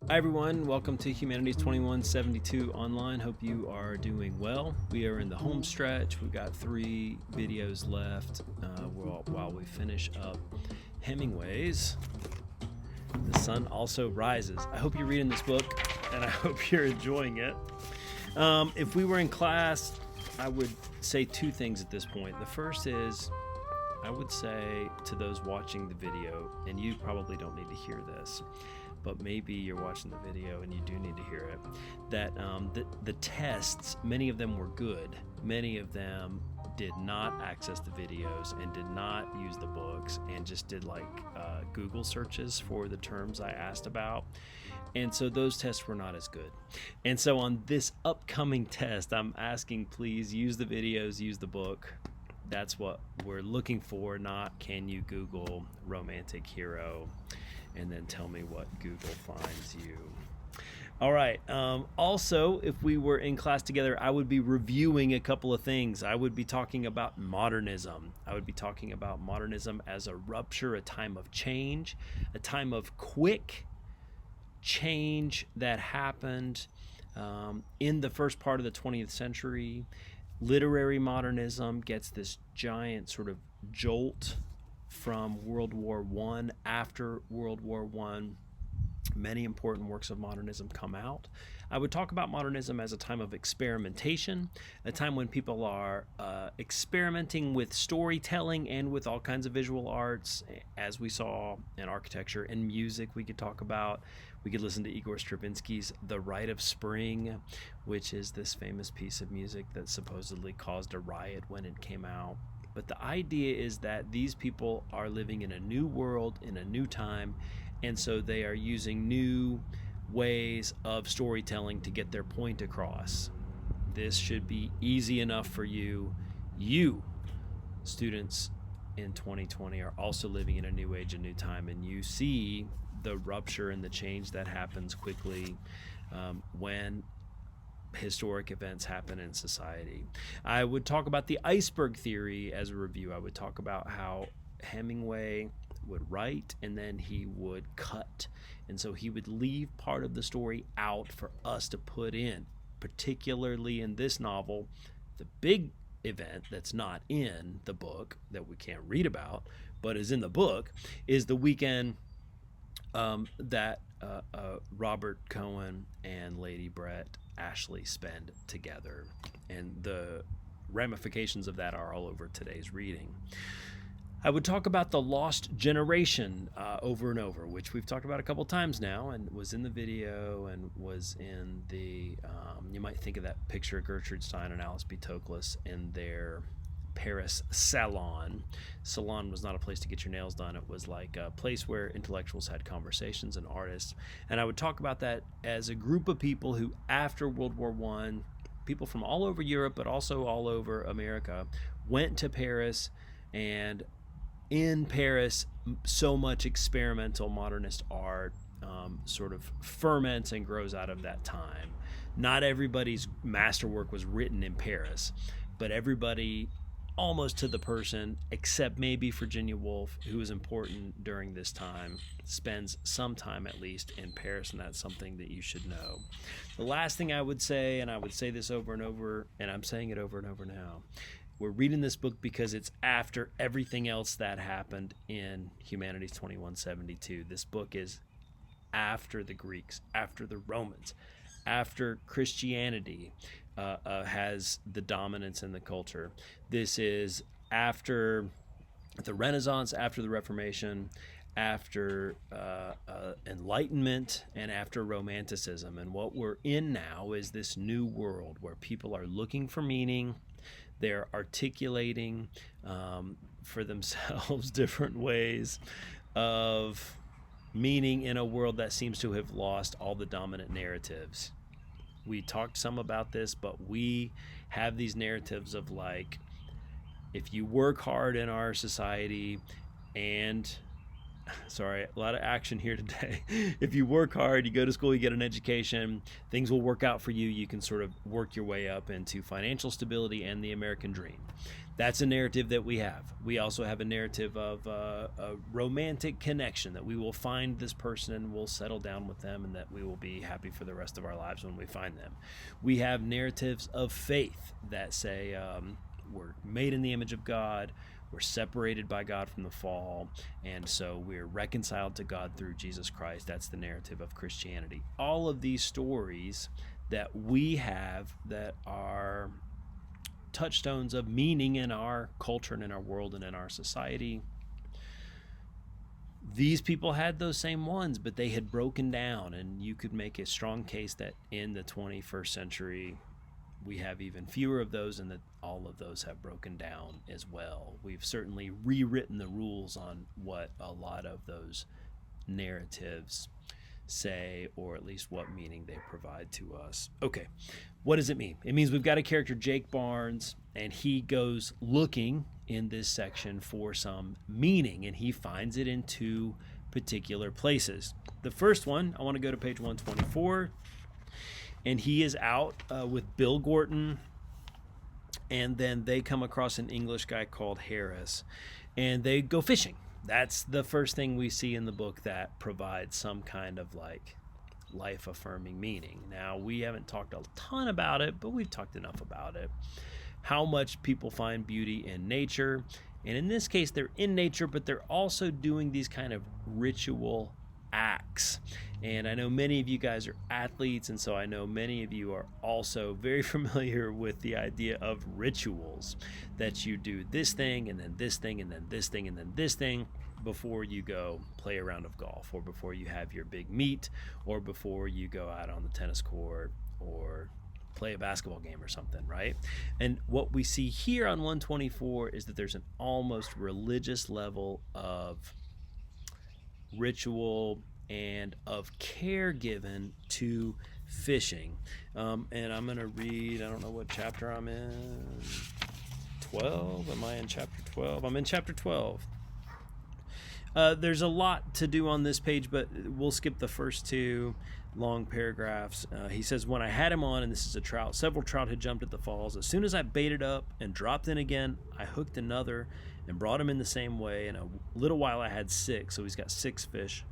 Hi everyone, welcome to Humanities 2172 online. Hope you are doing well. We are in the home stretch. We've got 3 videos left while we finish up Hemingway's The Sun Also Rises. I hope you're reading this book and I hope you're enjoying it. If we were in class, I would say 2 things at this point. The first is I would say to those watching the video, and you probably don't need to hear this, but maybe you're watching the video and you do need to hear it, that the tests, many of them were good. Many of them did not access the videos and did not use the books and just did like Google searches for the terms I asked about. And so those tests were not as good. And so on this upcoming test, I'm asking, please use the videos, use the book. That's what we're looking for, not can you Google romantic hero and then tell me what Google finds you. All right. Also, if we were in class together, I would be reviewing a couple of things. I would be talking about modernism. I would be talking about modernism as a rupture, a time of change, a time of quick change that happened in the first part of the 20th century. Literary modernism gets this giant sort of jolt from World War I. After World War I, many important works of modernism come out. I would talk about modernism as a time of experimentation, a time when people are experimenting with storytelling and with all kinds of visual arts, as we saw in architecture and music. We could talk about, we could listen to Igor Stravinsky's The Rite of Spring, which is this famous piece of music that supposedly caused a riot when it came out. But the idea is that these people are living in a new world, in a new time, and so they are using new ways of storytelling to get their point across. This should be easy enough for you. You, students in 2020, are also living in a new age, a new time, and you see the rupture and the change that happens quickly when historic events happen in society. I would talk about the iceberg theory as a review. I would talk about how Hemingway would write and then he would cut. And so he would leave part of the story out for us to put in, particularly in this novel. The big event that's not in the book that we can't read about, but is in the book, is the weekend that Robert Cohen and Lady Brett Ashley spend together, and the ramifications of that are all over today's reading. I would talk about the lost generation over and over, which we've talked about a couple times now, and was in the video and was in the you might think of that picture of Gertrude Stein and Alice B. Toklas in their Paris salon. Salon was not a place to get your nails done. It was like a place where intellectuals had conversations and artists. And I would talk about that as a group of people who, after World War I, people from all over Europe, but also all over America, went to Paris. And in Paris, so much experimental modernist art sort of ferments and grows out of that time. Not everybody's masterwork was written in Paris, but everybody, almost to the person, except maybe Virginia Woolf, who was important during this time, spends some time at least in Paris, and that's something that you should know. The last thing I would say, and I would say this over and over, and I'm saying it over and over now, we're reading this book because it's after everything else that happened in Humanities 2172. This book is after the Greeks, after the Romans, after Christianity has the dominance in the culture. This is after the Renaissance, after the Reformation, after Enlightenment, and after Romanticism. And what we're in now is this new world where people are looking for meaning. They're articulating for themselves different ways of meaning in a world that seems to have lost all the dominant narratives. We talked some about this, but we have these narratives of like, if you work hard in our society and sorry, a lot of action here today. If you work hard, you go to school, you get an education, things will work out for you. You can sort of work your way up into financial stability and the American dream. That's a narrative that we have. We also have a narrative of a romantic connection, that we will find this person and we'll settle down with them, and that we will be happy for the rest of our lives when we find them. We have narratives of faith that say we're made in the image of God, we're separated by God from the fall, and so we're reconciled to God through Jesus Christ. That's the narrative of Christianity. All of these stories that we have that are touchstones of meaning in our culture and in our world and in our society, these people had those same ones, but they had broken down, and you could make a strong case that in the 21st century we have even fewer of those, and that all of those have broken down as well. We've certainly rewritten the rules on what a lot of those narratives say, or at least what meaning they provide to us. Okay, what does it mean? It means we've got a character, Jake Barnes, and he goes looking in this section for some meaning, and he finds it in two particular places. The first one, I want to go to page 124, and he is out with Bill Gorton, and then they come across an English guy called Harris, and they go fishing. That's the first thing we see in the book that provides some kind of like life-affirming meaning. Now, we haven't talked a ton about it, but we've talked enough about it. How much people find beauty in nature. And in this case, they're in nature, but they're also doing these kind of ritual acts. And I know many of you guys are athletes, and so I know many of you are also very familiar with the idea of rituals, that you do this thing and then this thing and then this thing and then this thing before you go play a round of golf, or before you have your big meet, or before you go out on the tennis court or play a basketball game or something, right? And what we see here on 124 is that there's an almost religious level of ritual and of care given to fishing. And I'm going to read, I don't know what chapter I'm in. 12? Am I in chapter 12? I'm in chapter 12. There's a lot to do on this page, but we'll skip the first two long paragraphs. He says, when I had him on, and this is a trout, several trout had jumped at the falls. As soon as I baited up and dropped in again, I hooked another and brought him in the same way. In a little while I had 6, so he's got 6 fish.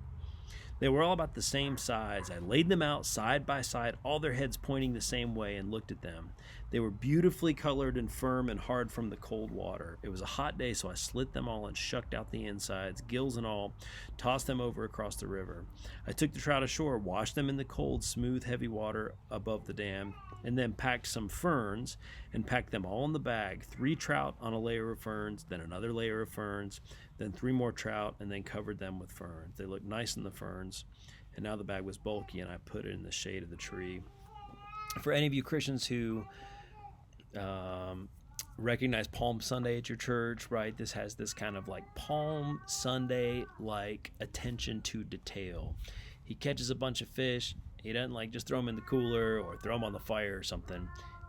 They were all about the same size. I laid them out side by side, all their heads pointing the same way, and looked at them. They were beautifully colored and firm and hard from the cold water. It was a hot day, so I slit them all and shucked out the insides, gills and all, tossed them over across the river. I took the trout ashore, washed them in the cold, smooth, heavy water above the dam, and then packed some ferns and packed them all in the bag. 3 trout on a layer of ferns, then another layer of ferns, then 3 more trout, and then covered them with ferns. They looked nice in the ferns, and now the bag was bulky, and I put it in the shade of the tree. For any of you Christians who recognize Palm Sunday at your church, right? This has this kind of like Palm Sunday like attention to detail. He catches a bunch of fish. He doesn't like just throw them in the cooler or throw them on the fire or something.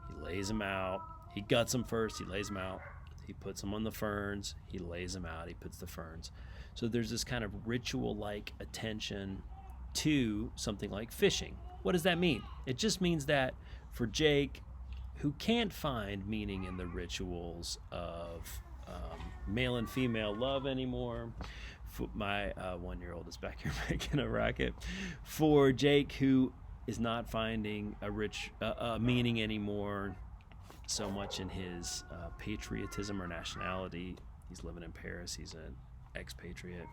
He lays them out. He guts them first. He lays them out. He puts them on the ferns. He lays them out. He puts the ferns. So there's this kind of ritual-like attention to something like fishing. What does that mean? It just means that for Jake, who can't find meaning in the rituals of male and female love anymore, my 1-year-old is back here making a racket. For Jake, who is not finding a meaning anymore so much in his patriotism or nationality, he's living in Paris, he's an expatriate.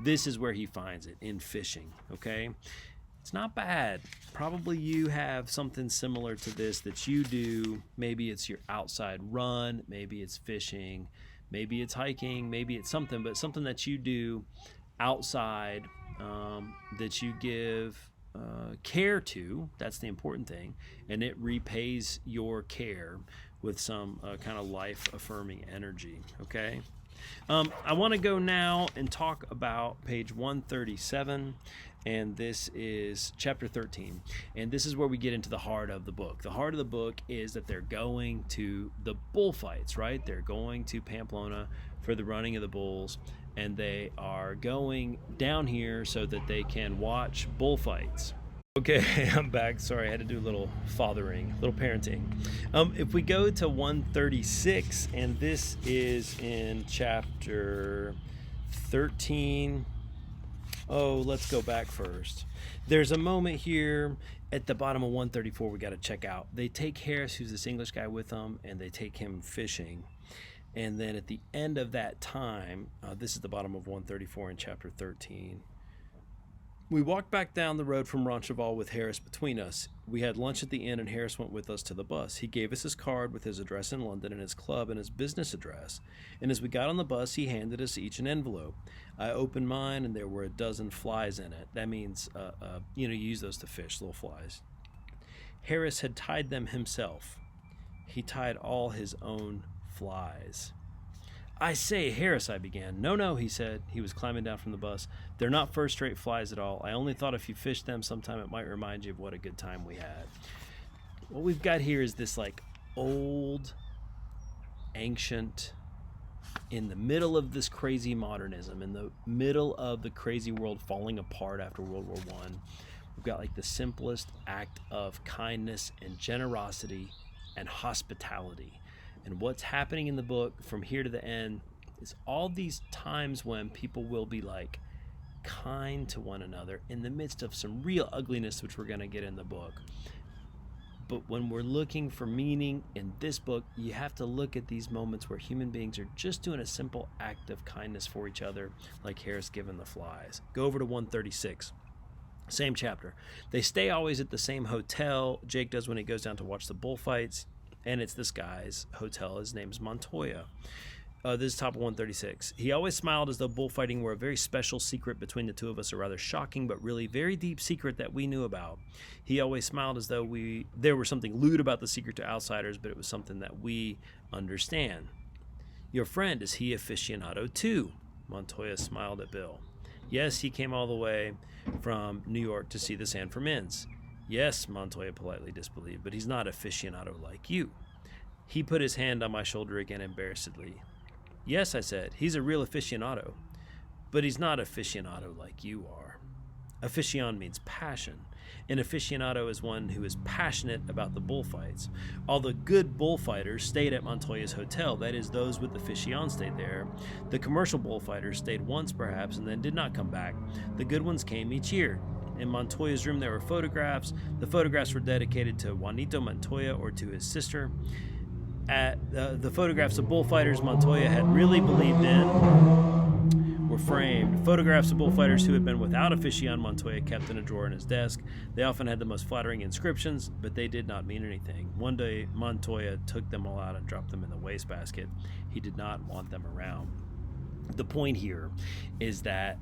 This is where he finds it, in fishing, okay? It's not bad. Probably you have something similar to this that you do. Maybe it's your outside run, maybe it's fishing, maybe it's hiking, maybe it's something, but something that you do outside that you give care to. That's the important thing, and it repays your care with some kind of life-affirming energy, okay? I want to go now and talk about page 137, and this is chapter 13, and this is where we get into the heart of the book. The heart of the book is that they're going to the bullfights, right? They're going to Pamplona for the running of the bulls, and they are going down here so that they can watch bullfights. Okay, I'm back. Sorry, I had to do a little fathering, little parenting. If we go to 136, and this is in chapter 13. Oh, let's go back first. There's a moment here at the bottom of 134 we got to check out. They take Harris, who's this English guy, with them, and they take him fishing. And then at the end of that time, this is the bottom of 134 in chapter 13. We walked back down the road from Roncesvalles with Harris between us. We had lunch at the inn, and Harris went with us to the bus. He gave us his card with his address in London and his club and his business address. And as we got on the bus, he handed us each an envelope. I opened mine, and there were a dozen flies in it. That means, you use those to fish, little flies. Harris had tied them himself. He tied all his own flies. I say, Harris, I began. No, he said. He was climbing down from the bus. They're not first-rate flies at all. I only thought if you fished them sometime it might remind you of what a good time we had. What we've got here is this old, ancient, in the middle of this crazy modernism, in the middle of the crazy world falling apart after World War I, we've got the simplest act of kindness and generosity and hospitality. And what's happening in the book from here to the end is all these times when people will be kind to one another in the midst of some real ugliness, which we're going to get in the book. But when we're looking for meaning in this book, you have to look at these moments where human beings are just doing a simple act of kindness for each other, like Harris giving the flies. Go over to 136. Same chapter. They stay always at the same hotel. Jake does when he goes down to watch the bullfights. And it's this guy's hotel. His name's Montoya. This is top of 136. He always smiled as though bullfighting were a very special secret between the two of us, a rather shocking but really very deep secret that we knew about. He always smiled as though there was something lewd about the secret to outsiders, but it was something that we understand. Your friend, is he aficionado too? Montoya smiled at Bill. Yes, he came all the way from New York to see the San Fermins. Yes, Montoya politely disbelieved, but he's not aficionado like you. He put his hand on my shoulder again embarrassedly. Yes, I said, he's a real aficionado, but he's not aficionado like you are. Afición means passion. An aficionado is one who is passionate about the bullfights. All the good bullfighters stayed at Montoya's hotel, that is, those with afición stayed there. The commercial bullfighters stayed once perhaps and then did not come back. The good ones came each year. In Montoya's room there were photographs. The photographs were dedicated to Juanito Montoya or to his sister. The photographs of bullfighters Montoya had really believed in were framed. Photographs of bullfighters who had been without afición Montoya kept in a drawer in his desk. They often had the most flattering inscriptions, but they did not mean anything. One day Montoya took them all out and dropped them in the wastebasket. He did not want them around. The point here is that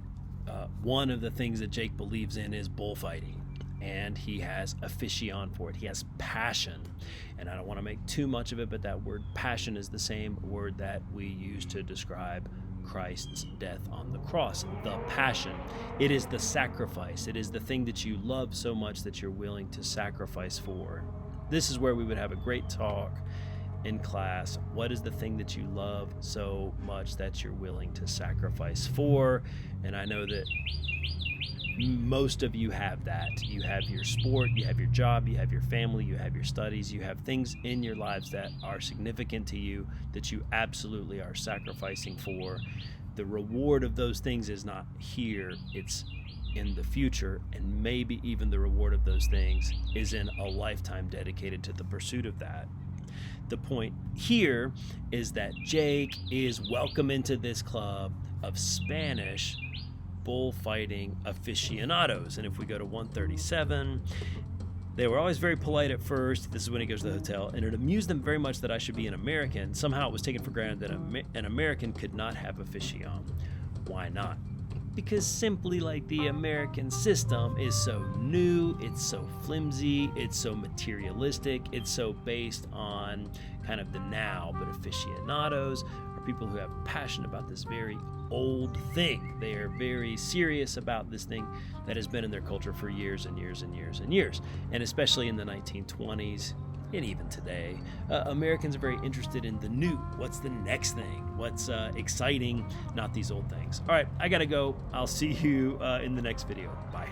one of the things that Jake believes in is bullfighting, and he has afición for it. He has passion, and I don't want to make too much of it, but that word passion is the same word that we use to describe Christ's death on the cross. The passion. It is the sacrifice. It is the thing that you love so much that you're willing to sacrifice for. This is where we would have a great talk in class. What is the thing that you love so much that you're willing to sacrifice for? And I know that most of you have that. You have your sport, you have your job, you have your family, you have your studies, you have things in your lives that are significant to you that you absolutely are sacrificing for. The reward of those things is not here, it's in the future, and maybe even the reward of those things is in a lifetime dedicated to the pursuit of that. The point here is that Jake is welcome into this club of Spanish bullfighting aficionados. And if we go to 137, they were always very polite at first. This is when he goes to the hotel, and it amused them very much that I should be an American. Somehow it was taken for granted that an American could not have afición. Why not? Because simply the American system is so new, it's so flimsy, it's so materialistic, it's so based on kind of the now, but aficionados are people who have passion about this very old thing. They are very serious about this thing that has been in their culture for years and years and years and years. And especially in the 1920s and even today, Americans are very interested in the new. What's the next thing? What's exciting, not these old things. All right, I gotta go. I'll see you in the next video. Bye.